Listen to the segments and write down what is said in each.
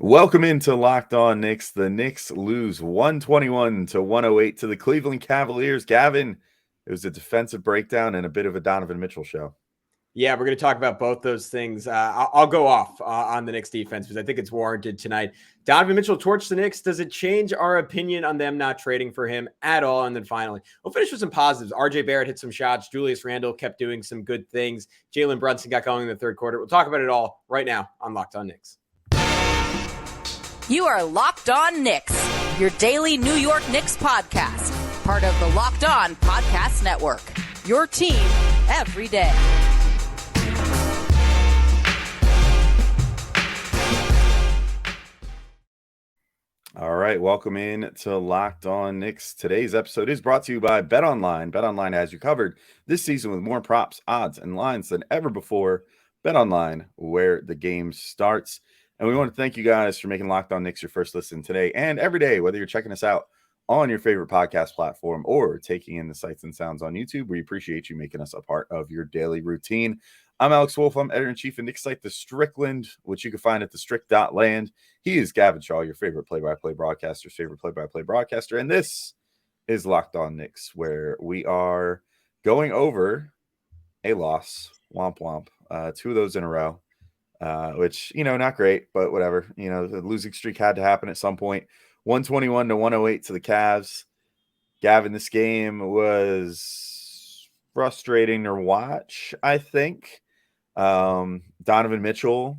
Welcome into Locked On Knicks. The Knicks lose 121-108 to the Cleveland Cavaliers. Gavin, it was a defensive breakdown and a bit of a Donovan Mitchell show. Yeah, we're going to talk about both those things. I'll go off on the Knicks defense because I think it's warranted tonight. Donovan Mitchell torched the Knicks. Does it change our opinion on them not trading for him at all? And then finally, we'll finish with some positives. RJ Barrett hit some shots. Julius Randle kept doing some good things. Jalen Brunson got going in the third quarter. We'll talk about it all right now on Locked On Knicks. You are Locked On Knicks, your daily New York Knicks podcast, part of the Locked On Podcast Network, your team every day. All right, welcome in to Locked On Knicks. Today's episode is brought to you by BetOnline. BetOnline has you covered this season with more props, odds, and lines than ever before. BetOnline, where the game starts. And we want to thank you guys for making Locked On Knicks your first listen today and every day, whether you're checking us out on your favorite podcast platform or taking in the sights and sounds on YouTube. We appreciate you making us a part of your daily routine. I'm Alex Wolf. I'm editor-in-chief of Knicks site, The Strickland, which you can find at thestrick.land. He is Gavin Shaw, your favorite play-by-play broadcaster's favorite play-by-play broadcaster. And this is Locked On Knicks, where we are going over a loss, womp womp, two of those in a row. Which, not great, but whatever. The losing streak had to happen at some point. 121-108 to the Cavs. Gavin, this game was frustrating to watch, I think. Donovan Mitchell,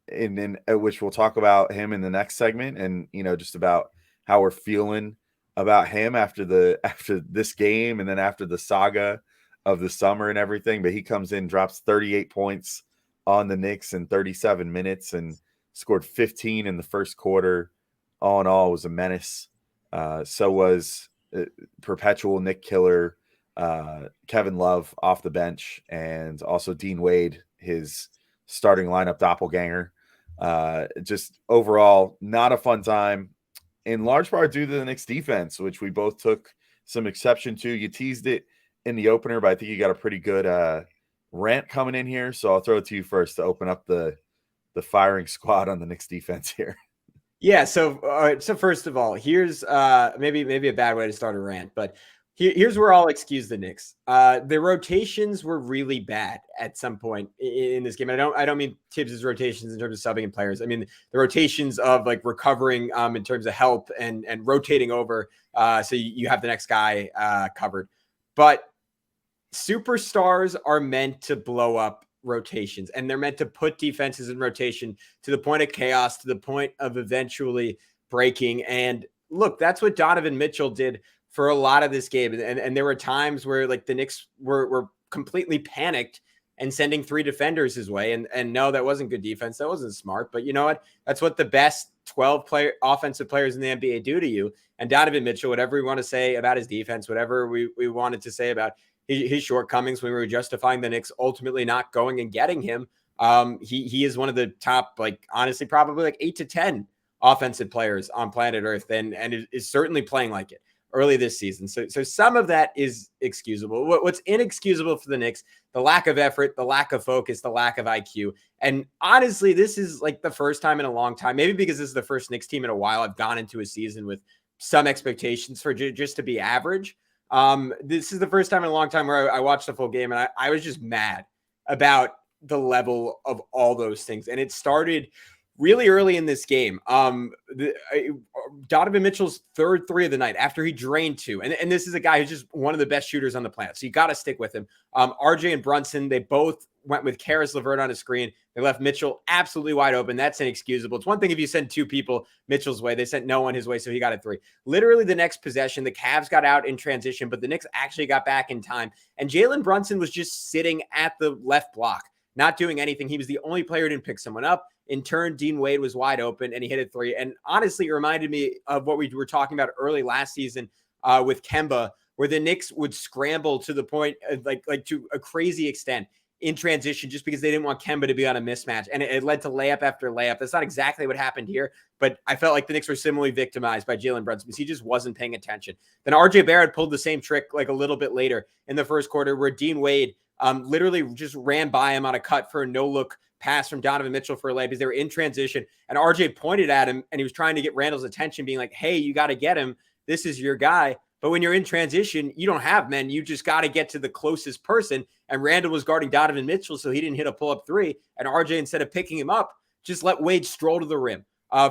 which we'll talk about him in the next segment, and just about how we're feeling about him after this game and then after the saga of the summer and everything. But he comes in, drops 38 points on the Knicks in 37 minutes and scored 15 in the first quarter. All in all, it was a menace. So was perpetual Nick killer Kevin Love off the bench, and also Dean Wade, his starting lineup doppelganger. Just overall, not a fun time, in large part due to the Knicks defense, which we both took some exception to. You teased it in the opener, but I think you got a pretty good rant coming in here, so I'll throw it to you first to open up the firing squad on the Knicks defense here. Yeah, so first of all, here's maybe a bad way to start a rant, but here's where I'll excuse the Knicks. The rotations were really bad at some point in this game. I don't mean Tibbs's rotations in terms of subbing and players. I mean the rotations of like recovering in terms of help and rotating over so you have the next guy covered. But superstars are meant to blow up rotations, and they're meant to put defenses in rotation to the point of chaos, to the point of eventually breaking. And look, that's what Donovan Mitchell did for a lot of this game. And there were times where like the Knicks were completely panicked and sending three defenders his way. And no, that wasn't good defense. That wasn't smart. But you know what? That's what the best 12 offensive players in the NBA do to you. And Donovan Mitchell, whatever we want to say about his defense, whatever we wanted to say about his shortcomings when we were justifying the Knicks ultimately not going and getting him. He is one of the top, like, honestly, probably like 8 to 10 offensive players on planet Earth, and is certainly playing like it early this season. So some of that is excusable. What's inexcusable for the Knicks, the lack of effort, the lack of focus, the lack of IQ. And honestly, this is like the first time in a long time, maybe because this is the first Knicks team in a while, I've gone into a season with some expectations for just to be average. This is the first time in a long time where I watched the full game, and I was just mad about the level of all those things. And it started really early in this game. Donovan Mitchell's third three of the night after he drained two. And this is a guy who's just one of the best shooters on the planet. So you got to stick with him. RJ and Brunson, they both went with Karis LeVert on a screen. They left Mitchell absolutely wide open. That's inexcusable. It's one thing if you send two people Mitchell's way. They sent no one his way, so he got a three. Literally the next possession, the Cavs got out in transition, but the Knicks actually got back in time. And Jalen Brunson was just sitting at the left block, not doing anything. He was the only player who didn't pick someone up. In turn, Dean Wade was wide open, and he hit a three. And honestly, it reminded me of what we were talking about early last season with Kemba, where the Knicks would scramble to the point, like to a crazy extent in transition, just because they didn't want Kemba to be on a mismatch. And it led to layup after layup. That's not exactly what happened here, but I felt like the Knicks were similarly victimized by Jalen Brunson because he just wasn't paying attention. Then RJ Barrett pulled the same trick like a little bit later in the first quarter, where Dean Wade literally just ran by him on a cut for a no-look pass from Donovan Mitchell for a layup because they were in transition. And RJ pointed at him and he was trying to get Randall's attention, being like, hey, you got to get him. This is your guy. But when you're in transition, you don't have men. You just got to get to the closest person. And Randall was guarding Donovan Mitchell, so he didn't hit a pull-up three. And RJ, instead of picking him up, just let Wade stroll to the rim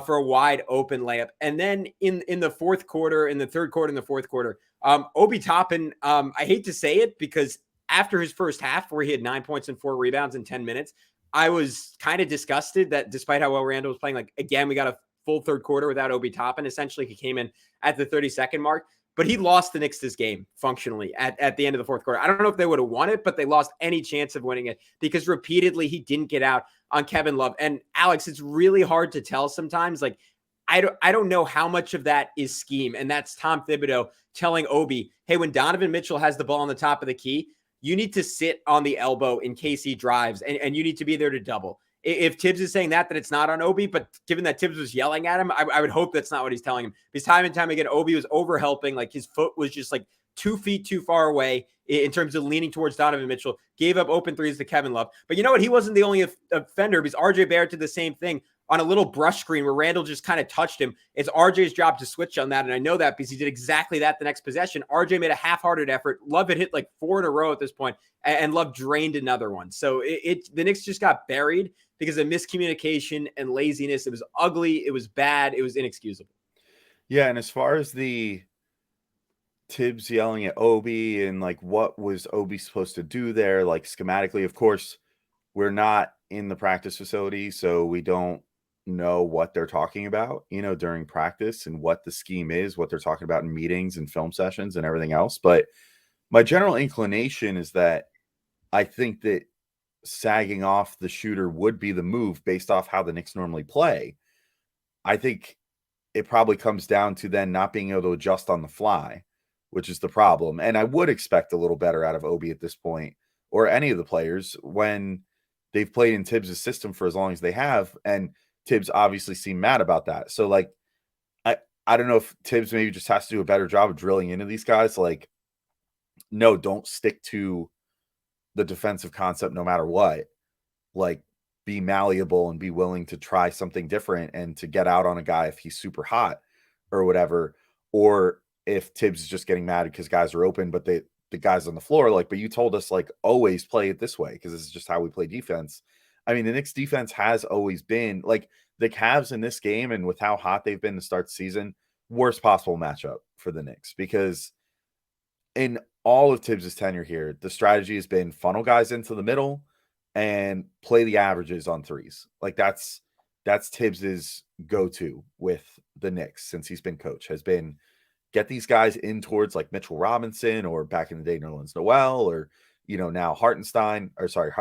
for a wide open layup. And then in the fourth quarter, in the third quarter, in the fourth quarter, Obi Toppin, I hate to say it because after his first half where he had 9 points and 4 rebounds in 10 minutes, I was kind of disgusted that despite how well Randall was playing, like, again, we got a full third quarter without Obi Toppin. Essentially, he came in at the 30-second mark. But he lost the Knicks this game functionally at the end of the fourth quarter. I don't know if they would have won it, but they lost any chance of winning it because repeatedly he didn't get out on Kevin Love. And Alex, it's really hard to tell sometimes. Like, I don't know how much of that is scheme. And that's Tom Thibodeau telling Obi, hey, when Donovan Mitchell has the ball on the top of the key, you need to sit on the elbow in case he drives, and you need to be there to double. If Tibbs is saying that it's not on Obi, but given that Tibbs was yelling at him, I would hope that's not what he's telling him. Because time and time again, Obi was over helping. Like, his foot was just like 2 feet too far away in terms of leaning towards Donovan Mitchell, gave up open threes to Kevin Love. But you know what? He wasn't the only offender because RJ Barrett did the same thing on a little brush screen where Randall just kind of touched him. It's RJ's job to switch on that. And I know that because he did exactly that the next possession. RJ made a half-hearted effort. Love had hit like 4 in a row at this point, and Love drained another one. So the Knicks just got buried because of miscommunication and laziness. It was ugly. It was bad. It was inexcusable. Yeah, and as far as the Tibbs yelling at Obi and like what was Obi supposed to do there, like schematically, of course, we're not in the practice facility, so we don't know what they're talking about, during practice and what the scheme is, what they're talking about in meetings and film sessions and everything else. But my general inclination is that I think that sagging off the shooter would be the move based off how the Knicks normally play. I think it probably comes down to then not being able to adjust on the fly, which is the problem. And I would expect a little better out of Obi at this point, or any of the players, when they've played in Tibbs' system for as long as they have. And Tibbs obviously seemed mad about that. So, like, I don't know if Tibbs maybe just has to do a better job of drilling into these guys. Like, no, don't stick to the defensive concept no matter what. Like, be malleable and be willing to try something different and to get out on a guy if he's super hot or whatever. Or if Tibbs is just getting mad because guys are open, but the guys on the floor, like, but you told us, like, always play it this way because this is just how we play defense. I mean, the Knicks defense has always been, like, the Cavs in this game, and with how hot they've been to start the season, worst possible matchup for the Knicks, because in all of Tibbs' tenure here, the strategy has been funnel guys into the middle and play the averages on threes. Like, that's Tibbs' go-to with the Knicks since he's been coach, has been get these guys in towards like Mitchell Robinson, or back in the day, Nerlens Noel, or, now Hartenstein, or sorry,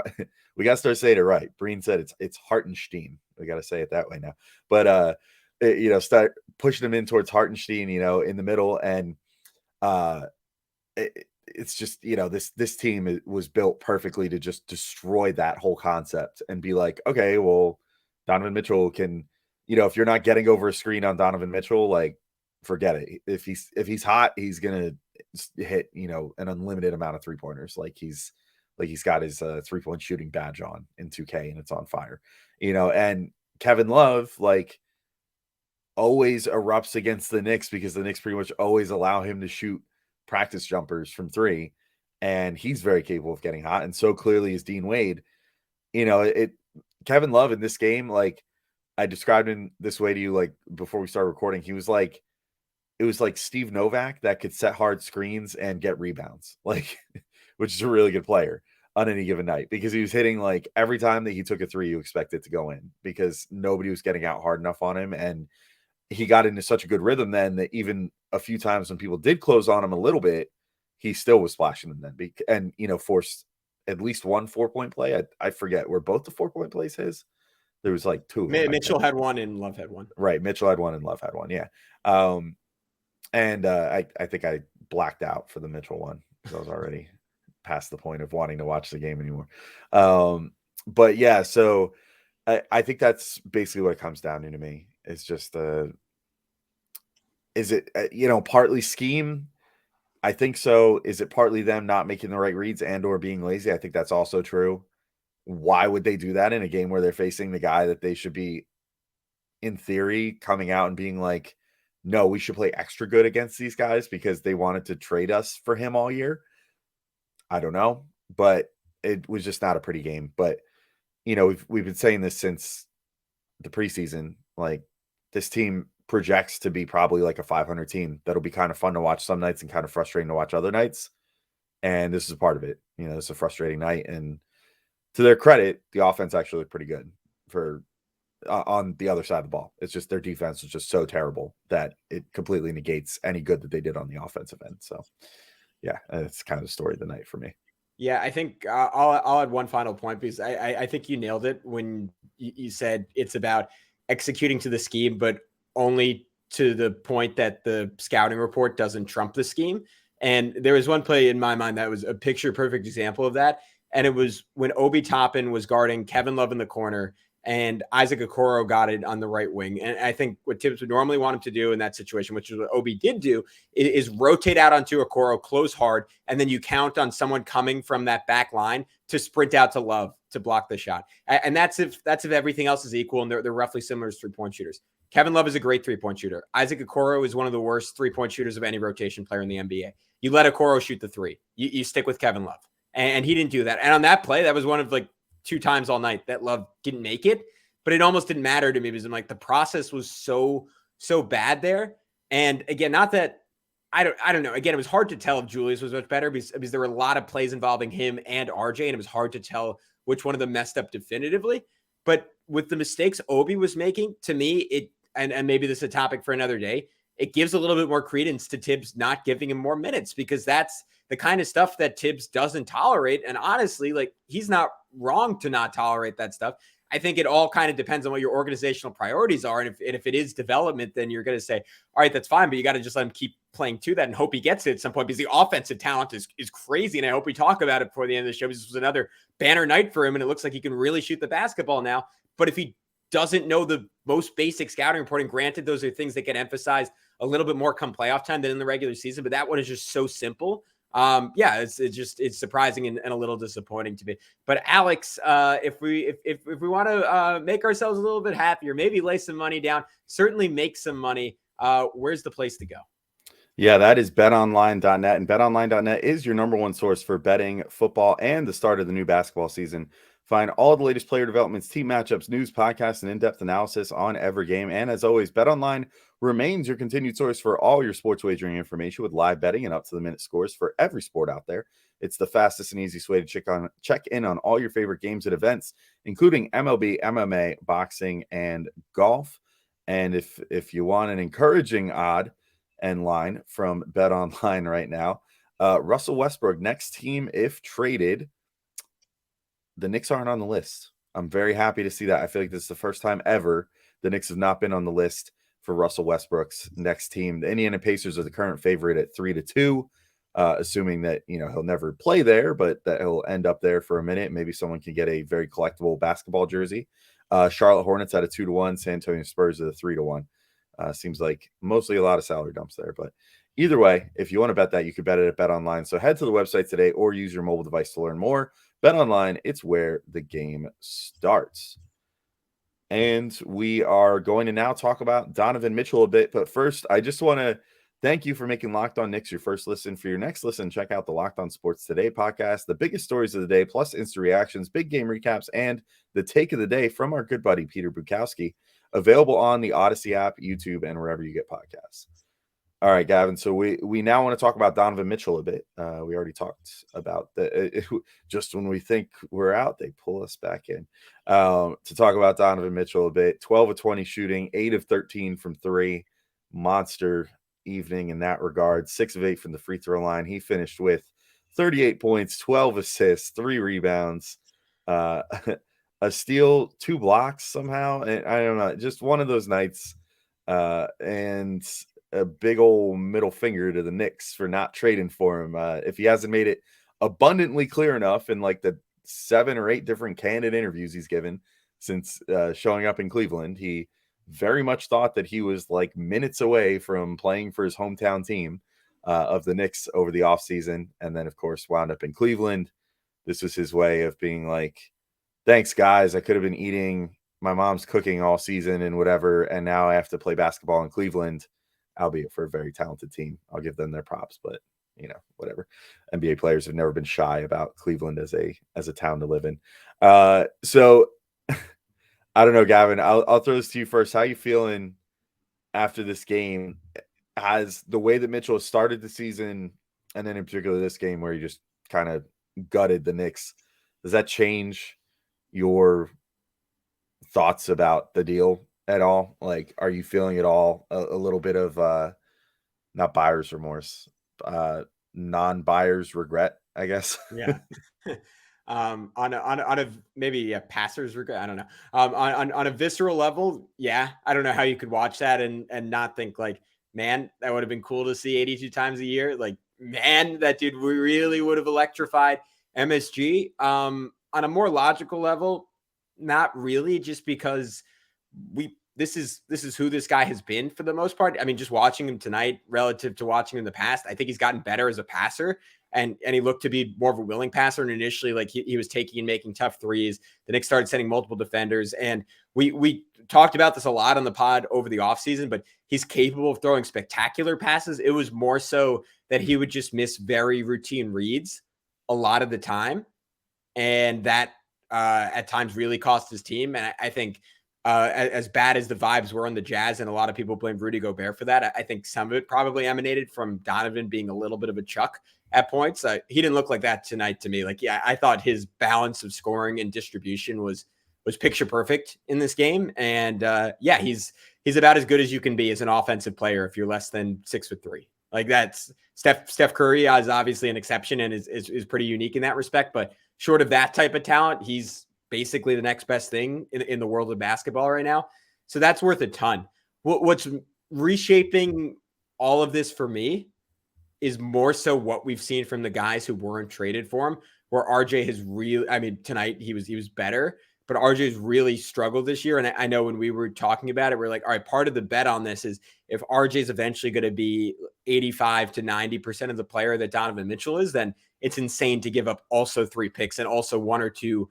we got to start saying it right. Breen said it's Hartenstein. We got to say it that way now. But, start pushing them in towards Hartenstein, in the middle. And it's just, this team was built perfectly to just destroy that whole concept and be like, okay, well, Donovan Mitchell can, if you're not getting over a screen on Donovan Mitchell, like, forget it. If he's hot, he's gonna hit, an unlimited amount of 3-pointers. Like he's got his 3-point shooting badge on in 2K and it's on fire. And Kevin Love, like, always erupts against the Knicks because the Knicks pretty much always allow him to shoot practice jumpers from 3, and he's very capable of getting hot. And so clearly is Dean Wade. Kevin Love in this game, like, I described him this way to you, like, before we started recording. He was like, it was like Steve Novak that could set hard screens and get rebounds, like, which is a really good player on any given night, because he was hitting, like, every time that he took a 3, you expect it to go in because nobody was getting out hard enough on him. And he got into such a good rhythm then that even a few times when people did close on him a little bit, he still was splashing them then, and, forced at least one 4-point play. I forget, were both the 4-point plays his? There was like 2 of them. Mitchell had one and Love had one. Right. Mitchell had one and Love had one. Yeah. And I think I blacked out for the Mitchell one because I was already past the point of wanting to watch the game anymore. But yeah, so I think that's basically what it comes down to me. It's just, is it, partly scheme? I think so. Is it partly them not making the right reads and or being lazy? I think that's also true. why would they do that in a game where they're facing the guy that they should be, in theory, coming out and being like, no, we should play extra good against these guys because they wanted to trade us for him all year? I don't know, but it was just not a pretty game. But, we've been saying this since the preseason. Like, this team projects to be probably like a 500 team. That'll be kind of fun to watch some nights and kind of frustrating to watch other nights. And this is a part of it. It's a frustrating night. And to their credit, the offense actually looked pretty good for on the other side of the ball. It's just their defense was just so terrible that it completely negates any good that they did on the offensive end. So, yeah, it's kind of the story of the night for me. Yeah, I think I'll add one final point, because I think you nailed it when you said it's about executing to the scheme, but only to the point that the scouting report doesn't trump the scheme. And there was one play in my mind that was a picture perfect example of that. And it was when Obi Toppin was guarding Kevin Love in the corner and Isaac Okoro got it on the right wing. And I think what Tibbs would normally want him to do in that situation, which is what Obi did do, is rotate out onto Okoro, close hard, and then you count on someone coming from that back line to sprint out to Love to block the shot. And that's if everything else is equal and they're roughly similar as three-point shooters. Kevin Love is a great three-point shooter. Isaac Okoro is one of the worst three-point shooters of any rotation player in the NBA. You let Okoro shoot the three. You stick with Kevin Love. And he didn't do that. And on that play, that was one of like 2 times all night that Love didn't make it, but it almost didn't matter to me because I'm like, the process was so bad there. And again, not that I don't know. Again, it was hard to tell if Julius was much better because there were a lot of plays involving him and RJ, and it was hard to tell which one of them messed up definitively. But with the mistakes Obi was making, to me, and maybe this is a topic for another day, it gives a little bit more credence to Tibbs not giving him more minutes, because that's the kind of stuff that Tibbs doesn't tolerate. And honestly, like, he's not wrong to not tolerate that stuff. I think it all kind of depends on what your organizational priorities are. And if it is development, then you're going to say, all right, that's fine, but you got to just let him keep playing to that and hope he gets it at some point, because the offensive talent is crazy. And I hope we talk about it before the end of the show, because this was another banner night for him. And it looks like he can really shoot the basketball now. But if he doesn't know the most basic scouting reporting, granted, those are things that get emphasized a little bit more come playoff time than in the regular season, but that one is just so simple. It's surprising and a little disappointing to me. But Alex, if we want to make ourselves a little bit happier, maybe lay some money down, certainly make some money, where's the place to go? Yeah, that is betonline.net, and betonline.net is your number one source for betting football and the start of the new basketball season. Find all the latest player developments, team matchups, news, podcasts, and in-depth analysis on every game. And as always, BetOnline remains your continued source for all your sports wagering information with live betting and up-to-the-minute scores for every sport out there. It's the fastest and easiest way to check in on all your favorite games and events, including MLB, MMA, boxing, and golf. And if you want an encouraging odd and line from BetOnline right now, Russell Westbrook, next team if traded. The Knicks aren't on the list. I'm very happy to see that. I feel like this is the first time ever the Knicks have not been on the list for Russell Westbrook's next team. The Indiana Pacers are the current favorite at 3-2, assuming that he'll never play there, but that he'll end up there for a minute. Maybe someone can get a very collectible basketball jersey. Charlotte Hornets at a 2-1. San Antonio Spurs at a 3-1. Seems like mostly a lot of salary dumps there, but either way, if you want to bet that, you can bet it at BetOnline. So head to the website today or use your mobile device to learn more. BetOnline, it's where the game starts. And we are going to now talk about Donovan Mitchell a bit. But first, I just want to thank you for making Locked On Knicks your first listen. For your next listen, check out the Locked On Sports Today podcast, the biggest stories of the day, plus instant reactions, big game recaps, and the take of the day from our good buddy, Peter Bukowski, available on the Odyssey app, YouTube, and wherever you get podcasts. All right, Gavin. So we now want to talk about Donovan Mitchell a bit. We already talked about just when we think we're out, they pull us back in to talk about Donovan Mitchell a bit. 12 of 20 shooting, 8 of 13 from 3. Monster evening in that regard. 6 of 8 from the free throw line. He finished with 38 points, 12 assists, 3 rebounds, a steal, 2 blocks somehow. And I don't know, just one of those nights. And a big old middle finger to the Knicks for not trading for him. If he hasn't made it abundantly clear enough in like the 7 or 8 different candid interviews he's given since showing up in Cleveland, he very much thought that he was like minutes away from playing for his hometown team of the Knicks over the offseason. And then, of course, wound up in Cleveland. This was his way of being like, Thanks, guys. I could have been eating my mom's cooking all season and whatever, and now I have to play basketball in Cleveland, albeit for a very talented team. I'll give them their props, but whatever. NBA players have never been shy about Cleveland as a town to live in. So I don't know, Gavin. I'll throw this to you first. How you feeling after this game? Has the way that Mitchell has started the season, and then in particular this game where he just kind of gutted the Knicks, does that change your thoughts about the deal at all? Like, are you feeling at all a little bit of not buyer's remorse, non-buyer's regret, I guess? Yeah. On a maybe a passer's regret. I don't know. On a visceral level, yeah. I don't know how you could watch that and not think like, man, that would have been cool to see 82 times a year. Like, man, that dude really would have electrified MSG. On a more logical level, not really, just because this is who this guy has been for the most part. I mean, just watching him tonight relative to watching him in the past, I think he's gotten better as a passer. And he looked to be more of a willing passer. And initially, like he was taking and making tough threes. The Knicks started sending multiple defenders. And we talked about this a lot on the pod over the offseason, but he's capable of throwing spectacular passes. It was more so that he would just miss very routine reads a lot of the time. And that at times really cost his team. And I think as bad as the vibes were on the Jazz, and a lot of people blame Rudy Gobert for that, I think some of it probably emanated from Donovan being a little bit of a chuck at points. He didn't look like that tonight to me. Like, yeah, I thought his balance of scoring and distribution was picture perfect in this game. And yeah, he's about as good as you can be as an offensive player if you're less than 6'3". Like, that's Steph Curry is obviously an exception and is pretty unique in that respect. But short of that type of talent, he's basically the next best thing in the world of basketball right now. So that's worth a ton. What's reshaping all of this for me is more so what we've seen from the guys who weren't traded for him, where RJ has really, I mean, tonight he was better, but RJ's really struggled this year. And I know when we were talking about it, we're like, all right, part of the bet on this is if RJ's eventually going to be 85 to 90% of the player that Donovan Mitchell is, then it's insane to give up also 3 picks and also 1 or 2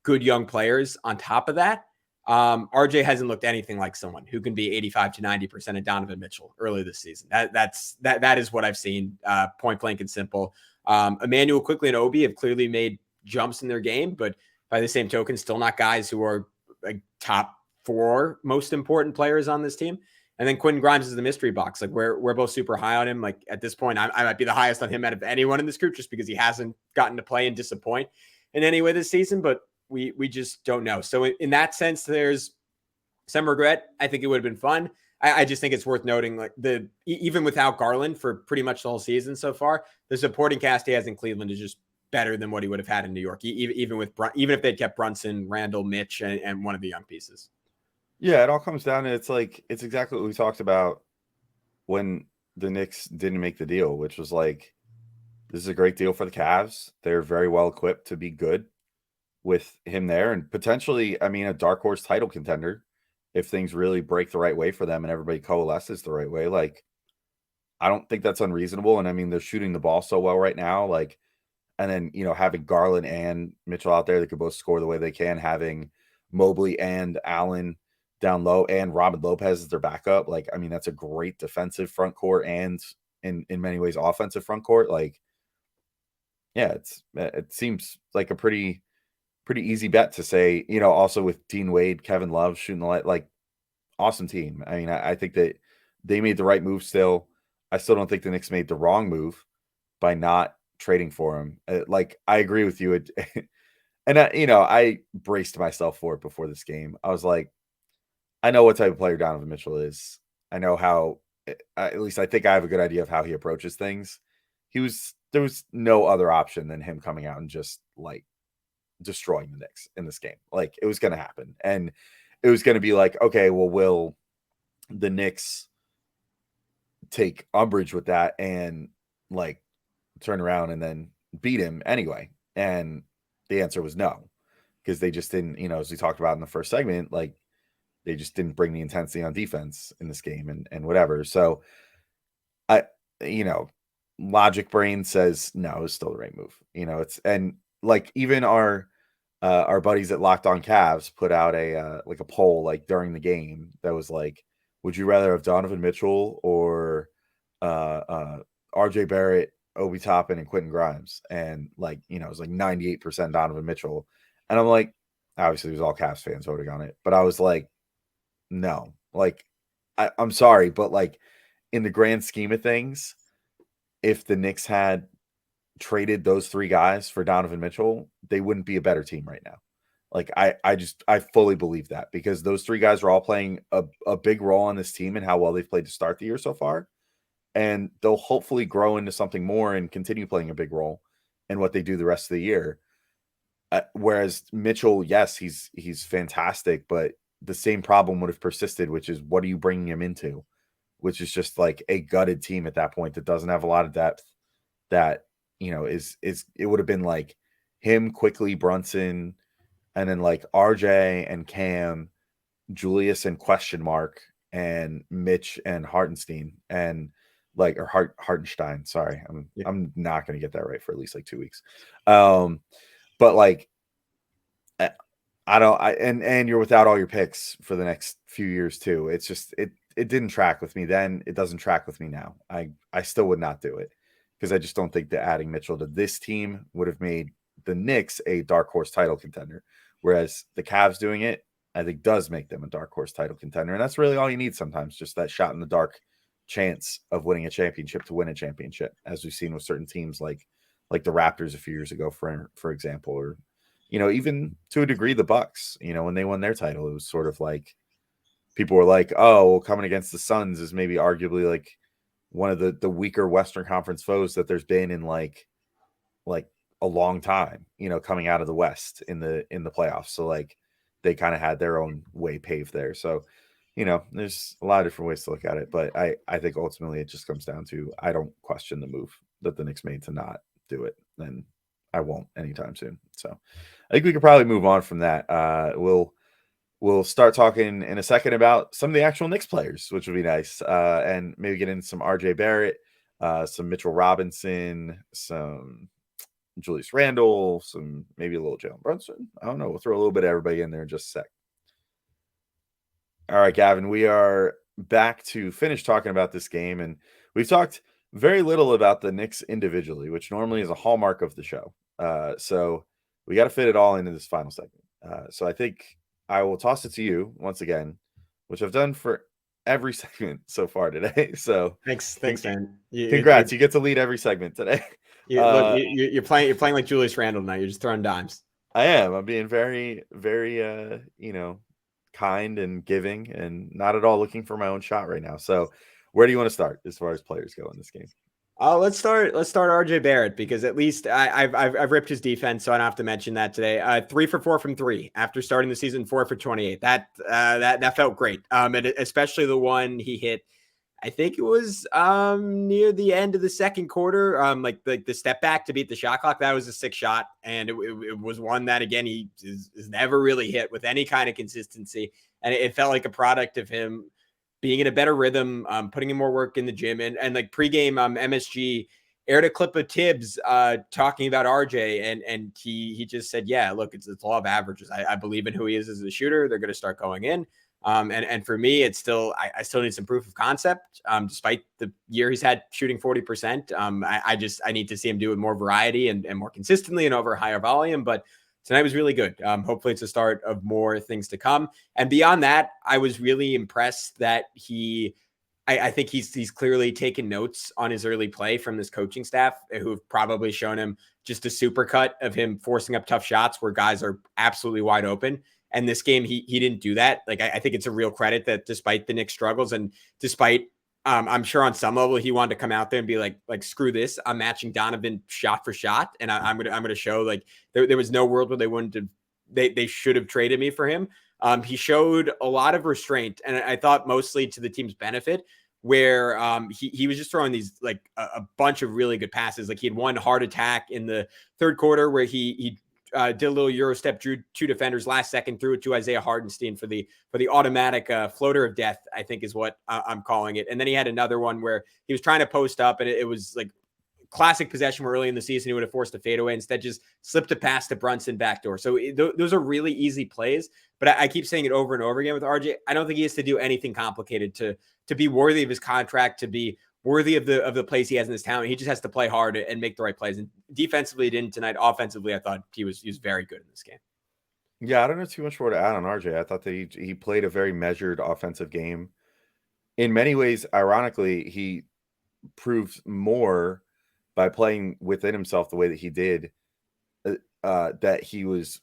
good young players on top of that. RJ hasn't looked anything like someone who can be 85 to 90% of Donovan Mitchell early this season. That is what I've seen, point blank and simple. Emmanuel Quickly and Obi have clearly made jumps in their game, but by the same token, still not guys who are like top 4 most important players on this team. And then Quentin Grimes is the mystery box. Like, we're both super high on him. Like, at this point, I might be the highest on him out of anyone in this group just because he hasn't gotten to play and disappoint in any way this season, but we just don't know. So in that sense, there's some regret. I think it would have been fun. I just think it's worth noting, like, even without Garland for pretty much the whole season so far, the supporting cast he has in Cleveland is just better than what he would have had in New York, even if they'd kept Brunson, Randall, Mitch, and one of the young pieces. Yeah, it all comes down to it's exactly what we talked about when the Knicks didn't make the deal, which was like, this is a great deal for the Cavs. They're very well equipped to be good with him there, and potentially, I mean, a dark horse title contender if things really break the right way for them and everybody coalesces the right way. Like, I don't think that's unreasonable. And I mean, they're shooting the ball so well right now. Like, and then, having Garland and Mitchell out there that could both score the way they can, having Mobley and Allen down low and Robin Lopez as their backup. Like, I mean, that's a great defensive front court and in many ways offensive front court. Like, yeah, it seems like a pretty easy bet to say, also with Dean Wade, Kevin Love shooting the light, like, awesome team. I mean, I think that they made the right move still. I still don't think the Knicks made the wrong move by not trading for him. Like, I agree with you. And I braced myself for it before this game. I was like, I know what type of player Donovan Mitchell is. I know how, at least I think I have a good idea of how he approaches things. There was no other option than him coming out and just like destroying the Knicks in this game. Like, it was going to happen. And it was going to be like, okay, well, will the Knicks take umbrage with that and like turn around and then beat him anyway? And the answer was no, because they just didn't, as we talked about in the first segment, like, they just didn't bring the intensity on defense in this game and whatever. So logic brain says, no, it's still the right move. It's, and like, even our our buddies at Locked On Cavs put out a like a poll like during the game that was like, would you rather have Donovan Mitchell or RJ Barrett, Obi Toppin, and Quentin Grimes? And like, you know, it was like 98% Donovan Mitchell. And I'm like, obviously it was all Cavs fans voting on it, but I was like, no, like I'm sorry, but like in the grand scheme of things, if the Knicks had traded those three guys for Donovan Mitchell, they wouldn't be a better team right now. Like I fully believe that, because those three guys are all playing a big role on this team and how well they've played to start the year so far. And they'll hopefully grow into something more and continue playing a big role in what they do the rest of the year. Whereas Mitchell, yes, he's fantastic, but the same problem would have persisted, which is what are you bringing him into? Which is just like a gutted team at that point that doesn't have a lot of depth. That, you know, is it would have been like him, Quickly, Brunson, and then like RJ and Cam, Julius and question mark, and Mitch and Hartenstein, and like, or Hartenstein. Sorry, I'm not going to get that right for at least like 2 weeks. But like, and you're without all your picks for the next few years too. It's just it didn't track with me then. It doesn't track with me now. I still would not do it, because I just don't think that adding Mitchell to this team would have made the Knicks a dark horse title contender. Whereas the Cavs doing it, I think, does make them a dark horse title contender. And that's really all you need sometimes, just that shot in the dark chance of winning a championship to win a championship, as we've seen with certain teams like the Raptors a few years ago, for example, or, you know, even to a degree, the Bucks, you know, when they won their title, it was sort of like people were like, oh, well, coming against the Suns is maybe arguably like one of the weaker Western Conference foes that there's been in like a long time, you know, coming out of the West in the playoffs. So like they kind of had their own way paved there. So, you know, there's a lot of different ways to look at it, but I think ultimately it just comes down to, I don't question the move that the Knicks made to not do it, and I won't anytime soon. So I think we could probably move on from that. We'll start talking in a second about some of the actual Knicks players, which would be nice, and maybe get into some RJ Barrett, some Mitchell Robinson, some Julius Randle, some maybe a little Jalen Brunson. I don't know. We'll throw a little bit of everybody in there in just a sec. All right, Gavin, we are back to finish talking about this game, and we've talked very little about the Knicks individually, which normally is a hallmark of the show. So we got to fit it all into this final segment. So I think I will toss it to you once again, which I've done for every segment so far today. So thanks, man. Congrats, you get to lead every segment today. You're playing like Julius Randle now. You're just throwing dimes. I am. I'm being very, very, you know, kind and giving, and not at all looking for my own shot right now. So where do you want to start as far as players go in this game? Let's start RJ Barrett, because at least I've ripped his defense, so I don't have to mention that today. 3 for 4 from 3 after starting the season, 4 for 28. That felt great. And especially the one he hit, I think it was near the end of the second quarter, like the step back to beat the shot clock. That was a sick shot, and it was one that, again, he is never really hit with any kind of consistency, and it felt like a product of him being in a better rhythm, putting in more work in the gym. And like pregame, MSG aired a clip of Tibbs talking about RJ, and he just said, yeah, look, it's law of averages. I believe in who he is as a shooter. They're going to start going in. And for me, it's still, I still need some proof of concept, despite the year he's had shooting 40%. I need to see him do it more variety and more consistently and over higher volume. But tonight was really good. Hopefully it's a start of more things to come. And beyond that, I was really impressed that I think he's clearly taken notes on his early play from this coaching staff, who have probably shown him just a supercut of him forcing up tough shots where guys are absolutely wide open. And this game, he didn't do that. Like, I think it's a real credit that despite the Knicks struggles, and despite, I'm sure on some level he wanted to come out there and be like screw this, I'm matching Donovan shot for shot, and I'm gonna show like there was no world where they wouldn't have, they should have traded me for him. He showed a lot of restraint, and I thought mostly to the team's benefit, where he was just throwing these like a bunch of really good passes. Like he had one hard attack in the third quarter where he did a little Euro step, drew 2 defenders last second, threw it to Isaiah Hartenstein for the automatic floater of death, I think is what I'm calling it. And then he had another one where he was trying to post up, and it was like classic possession where early in the season he would have forced a fadeaway, instead just slipped a pass to Brunson backdoor. So those are really easy plays, but I keep saying it over and over again with RJ. I don't think he has to do anything complicated to be worthy of his contract, to be worthy of the plays he has in his talent. He just has to play hard and make the right plays. And defensively, he didn't tonight. Offensively, I thought he was very good in this game. Yeah, I don't know too much more to add on RJ. I thought that he played a very measured offensive game. In many ways, ironically, he proves more by playing within himself the way that he did, that he was,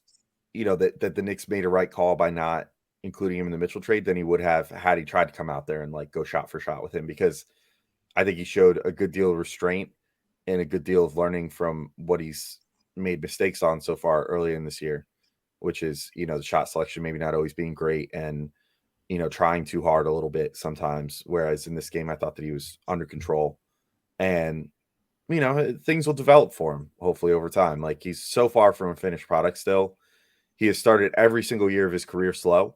that the Knicks made a right call by not including him in the Mitchell trade than he would have had he tried to come out there and like go shot for shot with him, because I think he showed a good deal of restraint and a good deal of learning from what he's made mistakes on so far early in this year, which is, the shot selection maybe not always being great and, trying too hard a little bit sometimes. Whereas in this game, I thought that he was under control, and, things will develop for him hopefully over time. Like, he's so far from a finished product still. He has started every single year of his career slow.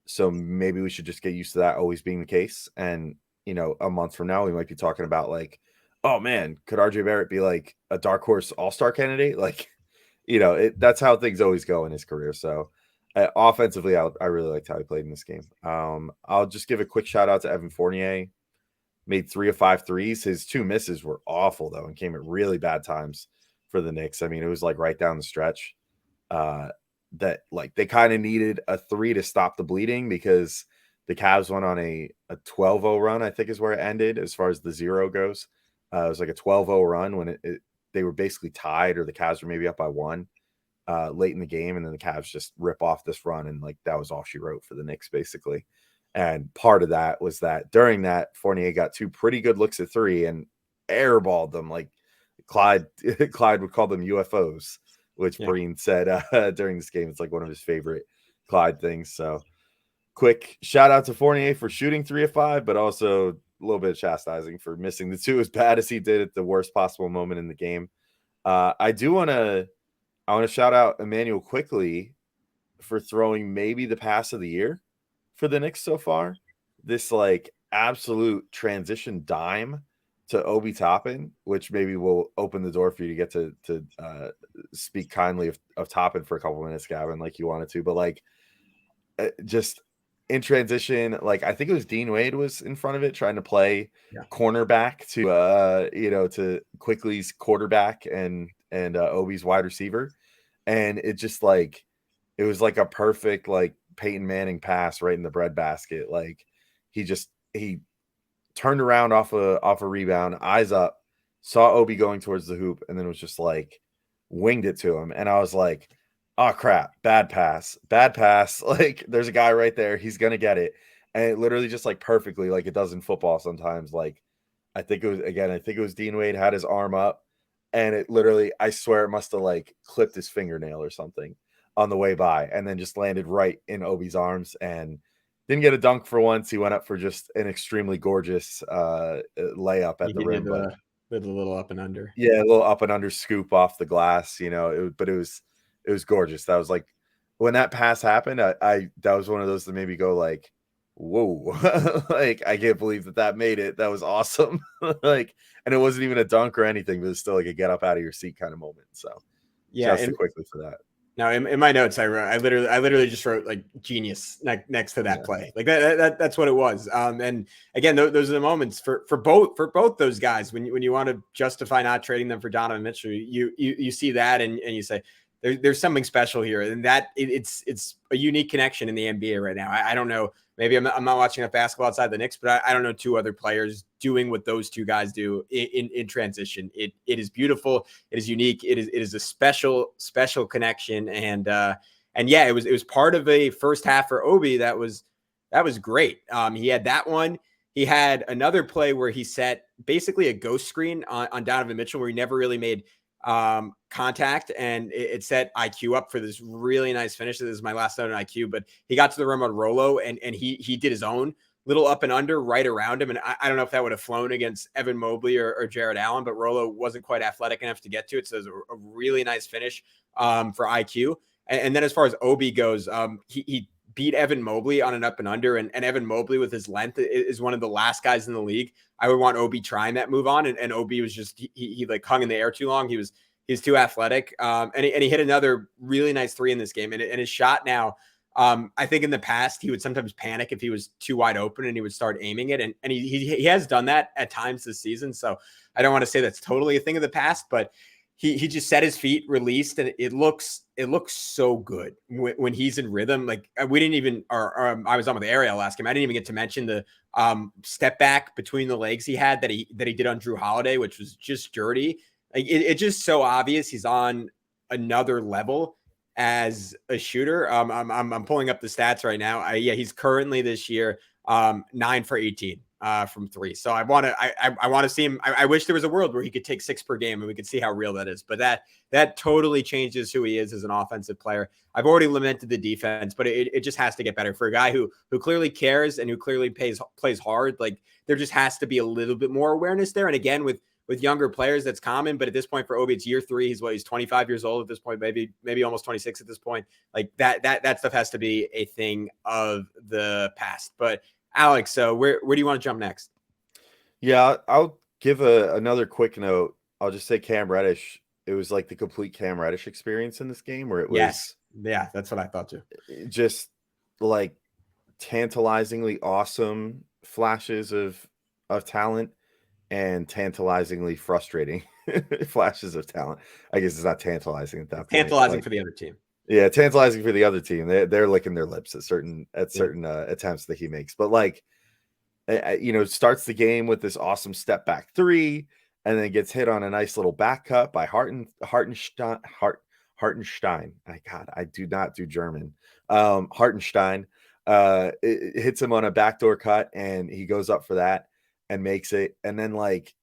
So maybe we should just get used to that always being the case. And, a month from now, we might be talking about like, oh man, could RJ Barrett be like a dark horse all-star candidate? Like, that's how things always go in his career. So offensively, I really liked how he played in this game. I'll just give a quick shout out to Evan Fournier. Made 3 of 5 threes. His 2 misses were awful though, and came at really bad times for the Knicks. I mean, it was like right down the stretch that like they kind of needed a 3 to stop the bleeding, because the Cavs went on a 12-0 run, I think is where it ended as far as the 0 goes. It was like a 12-0 run when they were basically tied, or the Cavs were maybe up by 1 late in the game, and then the Cavs just rip off this run, and like that was all she wrote for the Knicks basically. And part of that was that during that, Fournier got 2 pretty good looks at 3 and airballed them. Like Clyde would call them UFOs, which Breen said during this game. It's like one of his favorite Clyde things. So quick shout out to Fournier for shooting 3 of 5, but also a little bit of chastising for missing the 2 as bad as he did at the worst possible moment in the game. I want to shout out Emmanuel quickly for throwing maybe the pass of the year for the Knicks so far. This like absolute transition dime to Obi Toppin, which maybe will open the door for you to get to speak kindly of Toppin for a couple minutes, Gavin, like you wanted to. But like just in transition, like I think it was Dean Wade was in front of it trying to play cornerback to Quickly's quarterback and Obi's wide receiver, and it just like it was like a perfect like Peyton Manning pass right in the breadbasket. Like he turned around off a rebound, eyes up, saw Obi going towards the hoop, and then was just like winged it to him. And I was like, oh crap, bad pass. Like there's a guy right there. He's going to get it. And it literally just like perfectly, like it does in football sometimes. Like I think it was Dean Wade had his arm up, and it literally, I swear it must have like clipped his fingernail or something on the way by, and then just landed right in Obi's arms and didn't get a dunk for once. He went up for just an extremely gorgeous layup at the rim. With a little up and under. Yeah, a little up and under scoop off the glass, but it was gorgeous. That was like when that pass happened, I that was one of those that made me go like, whoa, like I can't believe that made it. That was awesome. Like, and it wasn't even a dunk or anything, but it's still like a get up out of your seat kind of moment. So yeah, just quickly for that. Now in my notes, I literally just wrote like genius next to that play. Like that's what it was. And again, those are the moments for both those guys when you want to justify not trading them for Donovan Mitchell. You see that and you say there's something special here, and that it's a unique connection in the NBA right now. I don't know. Maybe I'm not watching enough basketball outside the Knicks, but I don't know 2 other players doing what those 2 guys do in transition. It is beautiful. It is unique. It is a special connection. And yeah, it was part of a first half for Obi that was great. He had that one. He had another play where he set basically a ghost screen on Donovan Mitchell, where he never really made contact, and it set IQ up for this really nice finish. This is my last note on IQ, but he got to the rim on Rolo, and he did his own little up and under right around him. And I don't know if that would have flown against Evan Mobley or Jared Allen, but Rolo wasn't quite athletic enough to get to it. So it was a really nice finish for IQ. And then as far as Obi goes, he beat Evan Mobley on an up and under, and Evan Mobley with his length is one of the last guys in the league. I would want Obi trying that move on, and Obi was just he like hung in the air too long. He's too athletic, and he hit another really nice three in this game, and his shot now. I think in the past he would sometimes panic if he was too wide open, and he would start aiming it, and he has done that at times this season. So I don't want to say that's totally a thing of the past, but he just set his feet, released, and it looks so good when he's in rhythm. Like we didn't even, or I was on with Ariel last game. I didn't even get to mention the step back between the legs he had that he did on Drew Holiday, which was just dirty. Like it's just so obvious he's on another level as a shooter. I'm pulling up the stats right now. He's currently this year 9 for 18 from three. So I want to see him. I wish there was a world where he could take 6 per game and we could see how real that is. But that totally changes who he is as an offensive player. I've already lamented the defense, but it just has to get better for a guy who clearly cares and who clearly plays hard. Like there just has to be a little bit more awareness there. And again, with younger players, that's common. But at this point for Obi, it's year 3. He's 25 years old at this point, maybe almost 26 at this point. Like that stuff has to be a thing of the past. But Alex, so where do you want to jump next? Yeah, I'll give another quick note. I'll just say Cam Reddish. It was like the complete Cam Reddish experience in this game where it was. Yeah, that's what I thought too. Just like tantalizingly awesome flashes of talent and tantalizingly frustrating flashes of talent. I guess it's not tantalizing at that point. Tantalizing for the other team. Yeah, tantalizing for the other team. They're licking their lips at certain attempts that he makes. But like, starts the game with this awesome step back 3, and then gets hit on a nice little back cut by Hartenstein. I do not do German. Hartenstein it hits him on a backdoor cut, and he goes up for that and makes it. And then like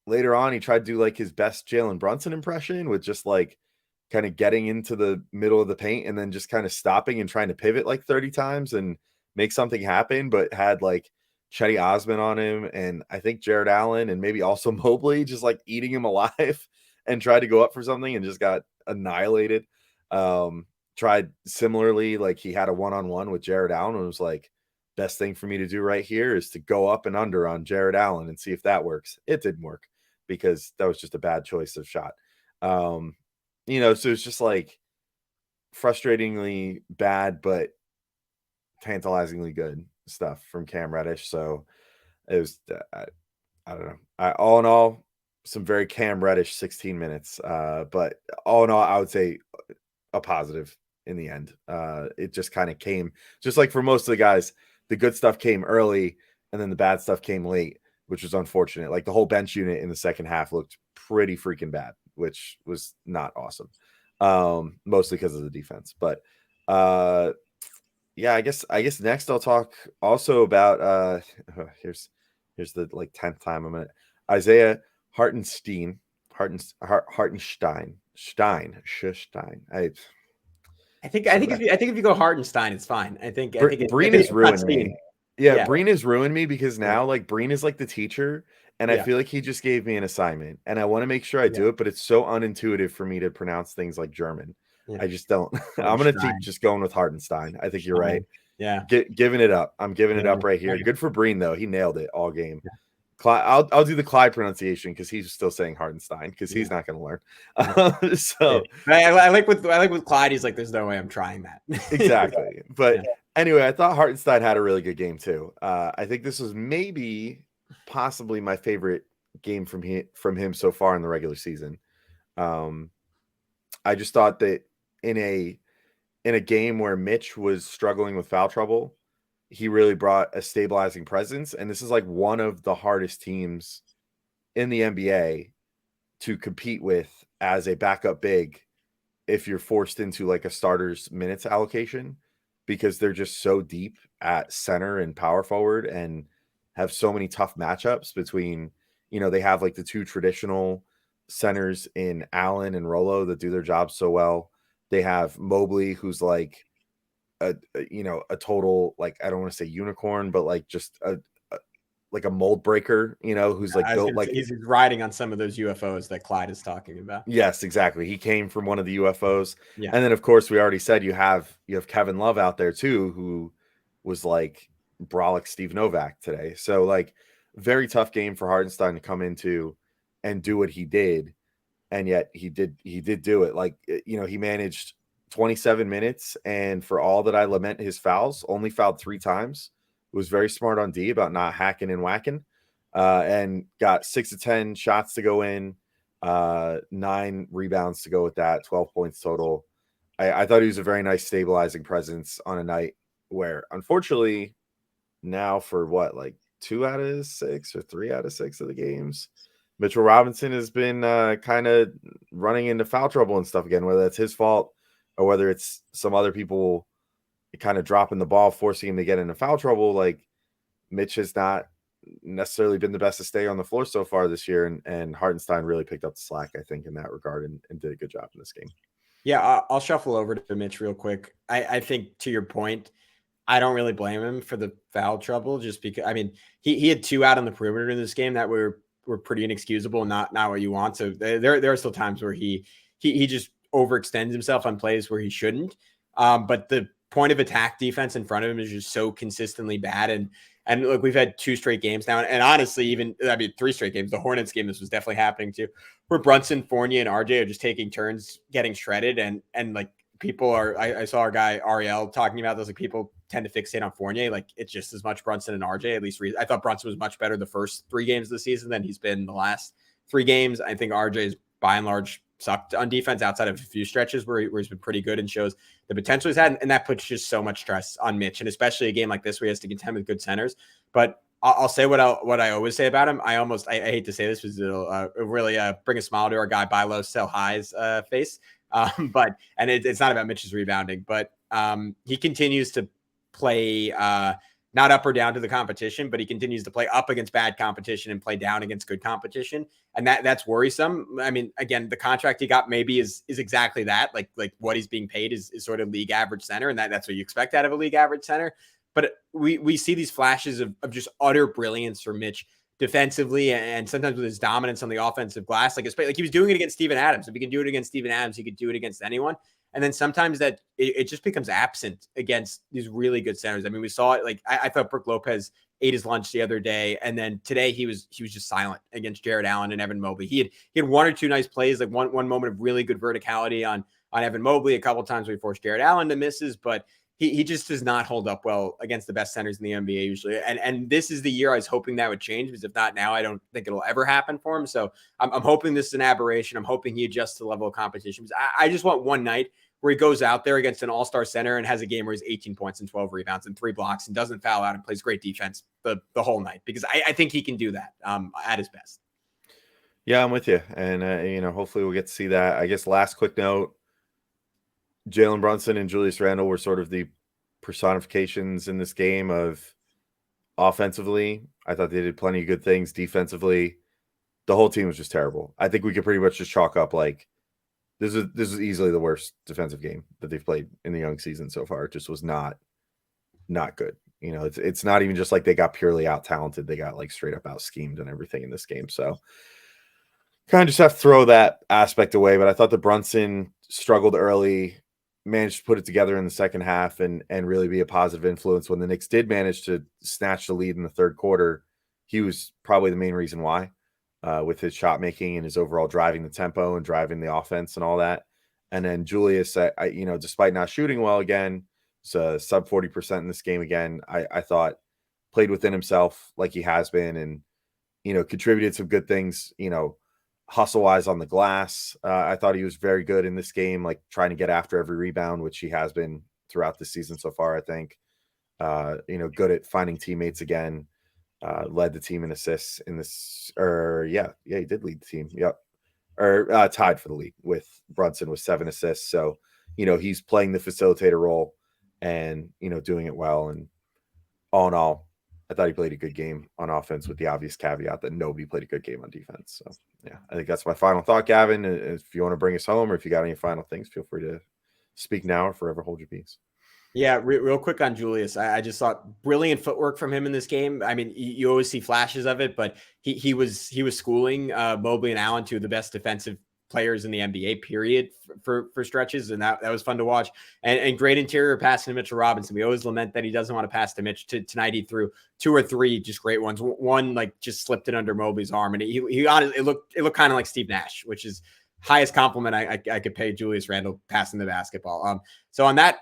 later on, he tried to do like his best Jalen Brunson impression with just like kind of getting into the middle of the paint and then just kind of stopping and trying to pivot like 30 times and make something happen, but had like Chetty Osman on him and I think Jared Allen and maybe also Mobley just like eating him alive and tried to go up for something and just got annihilated. Tried similarly, like he had a one-on-one with Jared Allen and was like, best thing for me to do right here is to go up and under on Jared Allen and see if that works. It didn't work because that was just a bad choice of shot. So it's just like frustratingly bad, but tantalizingly good stuff from Cam Reddish. So it was, I don't know. All in all, some very Cam Reddish 16 minutes. But all in all, I would say a positive in the end. It just kind of came, just like for most of the guys, the good stuff came early and then the bad stuff came late, which was unfortunate. Like the whole bench unit in the second half looked pretty freaking bad, which was not awesome. Mostly because of the defense. But I guess next I'll talk also about here's the like 10th time I'm gonna Isaiah Hartenstein. I think if you go Hartenstein, it's fine. I think Breen has ruined me. Yeah, Breen has ruined me because now like Breen is like the teacher. And I feel like he just gave me an assignment and I want to make sure I do it, but it's so unintuitive for me to pronounce things like German. I just don't. I'm going to keep just going with Hartenstein. I think you're right. Yeah. Giving it up. I'm giving it up right here. Good for Breen, though. He nailed it all game. I'll do the Clyde pronunciation because he's still saying Hartenstein because he's not going to learn. So I like with Clyde. He's like, there's no way I'm trying that. Exactly. But anyway, I thought Hartenstein had a really good game too. I think this was possibly my favorite game from him so far in the regular season. I just thought that in a game where Mitch was struggling with foul trouble, he really brought a stabilizing presence. And this is like one of the hardest teams in the NBA to compete with as a backup big if you're forced into like a starter's minutes allocation, because they're just so deep at center and power forward and have so many tough matchups between, they have like the two traditional centers in Allen and Rolo that do their job so well. They have Mobley, who's like a total, like, I don't want to say unicorn, but like just like a mold breaker, who's like built like he's riding on some of those UFOs that Clyde is talking about. Yes, exactly. He came from one of the UFOs. Yeah. And then of course we already said you have Kevin Love out there too, who was like brolic Steve Novak today. So like very tough game for Hartenstein to come into and do what he did. And yet he did do it. Like, he managed 27 minutes, and for all that I lament his fouls, only fouled 3 times. Was very smart on D about not hacking and whacking, and got 6 of 10 shots to go in, 9 rebounds to go with that, 12 points total. I thought he was a very nice stabilizing presence on a night where, unfortunately, now for what, like 2 out of 6 or 3 out of 6 of the games, Mitchell Robinson has been kind of running into foul trouble and stuff again, whether it's his fault or whether it's some other people kind of dropping the ball, forcing him to get into foul trouble. Like, Mitch has not necessarily been the best to stay on the floor so far this year, and Hartenstein really picked up the slack, I think, in that regard, and did a good job in this game. Yeah, I'll shuffle over to Mitch real quick. I think, to your point, I don't really blame him for the foul trouble, just because, I mean, he had 2 out on the perimeter in this game that were pretty inexcusable, not what you want. So there are still times where he just overextends himself on plays where he shouldn't. But the point of attack defense in front of him is just so consistently bad. And look, we've had 2 straight games now, and honestly, 3 straight games. The Hornets game, this was definitely happening too, where Brunson, Fournier, and RJ are just taking turns getting shredded, and like people are. I saw our guy Ariel talking about this. Like, people tend to fixate on Fournier. Like, it's just as much Brunson and RJ. At least I thought Brunson was much better the first 3 games of the season than he's been the last 3 games. I think RJ's by and large sucked on defense outside of a few stretches where he's been pretty good and shows the potential he's had. And that puts just so much stress on Mitch, and especially a game like this where he has to contend with good centers. But I'll say what I always say about him. I hate to say this because it'll really bring a smile to our guy buy low, sell highs face. But it's not about Mitch's rebounding, but he continues to play not up or down to the competition, but he continues to play up against bad competition and play down against good competition. And that's worrisome. I mean, again, the contract he got maybe is exactly that. Like what he's being paid is sort of league average center. And that's what you expect out of a league average center. But we see these flashes of just utter brilliance from Mitch defensively, and sometimes with his dominance on the offensive glass. Like he was doing it against Steven Adams. If he can do it against Steven Adams, he could do it against anyone. And then sometimes that it just becomes absent against these really good centers. I mean, we saw it. Like I thought Brook Lopez ate his lunch the other day, and then today he was just silent against Jared Allen and Evan Mobley. He had 1 or 2 nice plays, like one moment of really good verticality on Evan Mobley, a couple of times where he forced Jared Allen to misses, but he just does not hold up well against the best centers in the NBA usually. And this is the year I was hoping that would change, because if not now, I don't think it'll ever happen for him. So I'm hoping this is an aberration. I'm hoping he adjusts to the level of competition. I just want one night where he goes out there against an all-star center and has a game where he's 18 points and 12 rebounds and 3 blocks and doesn't foul out and plays great defense the whole night, because I think he can do that at his best. Yeah, I'm with you. And, hopefully we'll get to see that. I guess last quick note, Jalen Brunson and Julius Randle were sort of the personifications in this game of offensively. I thought they did plenty of good things. Defensively, the whole team was just terrible. I think we could pretty much just chalk up like this is easily the worst defensive game that they've played in the young season so far. It just was not good. It's not even just like they got purely out talented. They got like straight up out schemed and everything in this game. So kind of just have to throw that aspect away. But I thought that Brunson struggled early, managed to put it together in the second half and really be a positive influence. When the Knicks did manage to snatch the lead in the third quarter, he was probably the main reason why, with his shot making and his overall driving the tempo and driving the offense and all that. And then Julius, despite not shooting well again, it's sub 40% in this game again. I thought played within himself like he has been, and contributed some good things, hustle wise on the glass. I thought he was very good in this game, like trying to get after every rebound, which he has been throughout the season so far, I think. Good at finding teammates again. Led the team in assists in this, he did lead the team. Yep. Or tied for the league with Brunson with 7 assists. So, he's playing the facilitator role and, doing it well. And all in all, I thought he played a good game on offense, with the obvious caveat that nobody played a good game on defense. So, yeah, I think that's my final thought, Gavin. If you want to bring us home, or if you got any final things, feel free to speak now or forever hold your peace. Yeah, real quick on Julius. I just thought brilliant footwork from him in this game. I mean, you always see flashes of it, but he was schooling Mobley and Allen, two of the best defensive players in the NBA, period, for stretches, and that was fun to watch. And great interior passing to Mitchell Robinson. We always lament that he doesn't want to pass to Mitch. Tonight he threw 2 or 3 just great ones. One like just slipped it under Mobley's arm, and he honestly, it looked kind of like Steve Nash, which is highest compliment I could pay Julius Randle passing the basketball. So on that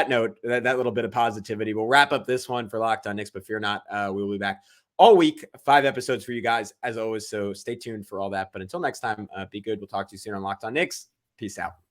note, that little bit of positivity, we'll wrap up this one for Locked On Knicks, but fear not, we'll be back all week, 5 episodes for you guys as always. So stay tuned for all that. But until next time, be good. We'll talk to you soon on Locked On Knicks. Peace out.